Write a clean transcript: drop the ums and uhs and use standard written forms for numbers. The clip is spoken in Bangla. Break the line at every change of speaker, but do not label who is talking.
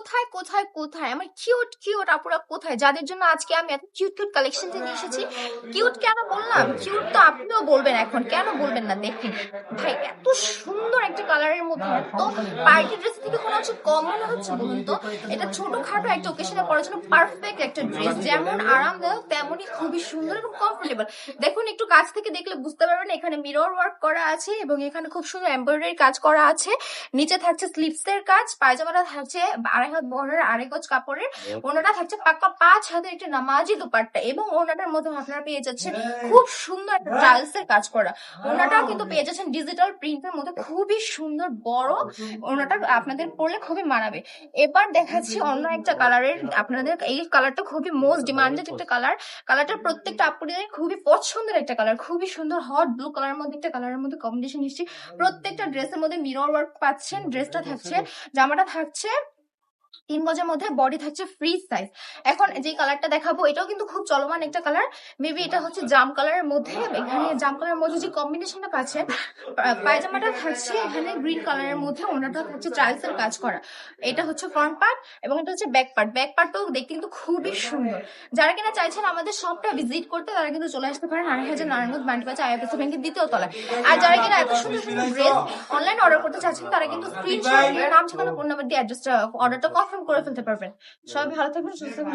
কোথায় কোথায় কোথায় আমার কিউট কিউট আপুরা কোথায়, যাদের জন্য আজকে আমি এত কিউট কিউট কালেকশন নিয়ে এসেছি। কিউট কেন বললাম, কিউট তো আপনিও বলবেন, এখন কেন বলবেন না দেখুন ভাই, এত সুন্দর একটা কালারের মধ্যে এত পার্টি ড্রেস থেকে কোনো হচ্ছে কম মনে হচ্ছে বলুন তো। এটা ছোটখাটো একটা ওকেশনে পরার জন্য পারফেক্ট একটা ড্রেস, যেমন আরামদায়ক তেমনই খুবই সুন্দর এবং কমফোর্টেবল। দেখুন একটু কাছ থেকে দেখলে বুঝতে পারবেন, এখানে মিরর ওয়ার্ক করা আছে এবং এখানে খুব সুন্দর এমব্রয়ডারি কাজ করা আছে। নিচে থাকছে স্লিপস এর কাজ, পায়জামাটা থাকছে 2.5 হাত বহরের 2.5 গজ কাপড়ের, ওনাটা থাকছে পাক্কা 5 হাতের একটা নামাজি দুপাট্টা এবং ওনাটার মধ্যে আপনারা পেয়ে যাচ্ছেন খুব সুন্দর একটা টাইলস এর কাজ করা। ওনাটাও কিন্তু পেয়ে যাচ্ছেন ডিজিটাল প্রিন্টের মধ্যে খুবই সুন্দর বড়, ওনাটা আপনাদের পরলে খুবই মানাবে। এবার দেখাচ্ছি অন্য একটা কালারের আপনাদের, এই কালারটা খুবই মোস্ট ডিমান্ডেড একটা কালার। কালারটা প্রত্যেকটা আপুদের খুবই পছন্দের একটা কালার, খুবই সুন্দর হট ব্লু কালারের মধ্যে একটা কালারের মধ্যে কম্বিনেশন এসেছে। প্রত্যেকটা ড্রেসের মধ্যে মিরর ওয়ার্ক পাচ্ছেন, ড্রেসটা থাকছে, জামাটা থাকছে 3 গজের মধ্যে, বডি থাকছে ফ্রি সাইজ। এখন যে কালারটা দেখাবো এটাও কিন্তু খুব চলমান একটা কালার, মেবি এটা হচ্ছে জাম কালারের মধ্যে। এখানে জাম কালারের মধ্যে যে কম্বিনেশনটা পাচ্ছেন, পায়জামাটা থাকছে এখানে গ্রিন কালারের মধ্যে, ওনাটা থাকছে টাইলস এর কাজ করা। এটা হচ্ছে ফ্রন্ট পার্ট এবং এটা হচ্ছে ব্যাক পার্ট। ব্যাক পার্টটাও দেখতে কিন্তু খুবই সুন্দর। যারা কিনা চাইছেন আমাদের শপটা ভিজিট করতে, তারা কিন্তু চলে আসতে পারেন 2.5 নারায়ণগঞ্জ বান্ডিবাজার আইএফএসসি ব্যাংকের 2য় তলায়। আর যারা কিনা এত সুন্দর সুন্দর ড্রেস অনলাইন অর্ডার করতে চাচ্ছেন, তারা কিন্তু স্ক্রিনশট দিয়ে নাম ঠিকানা ফোন নাম্বার দিয়ে অর্ডারটা কনফার্ম করে ফেলতে পারবেন। সবাই ভালো থাকবেন, সুস্থ থাকবেন।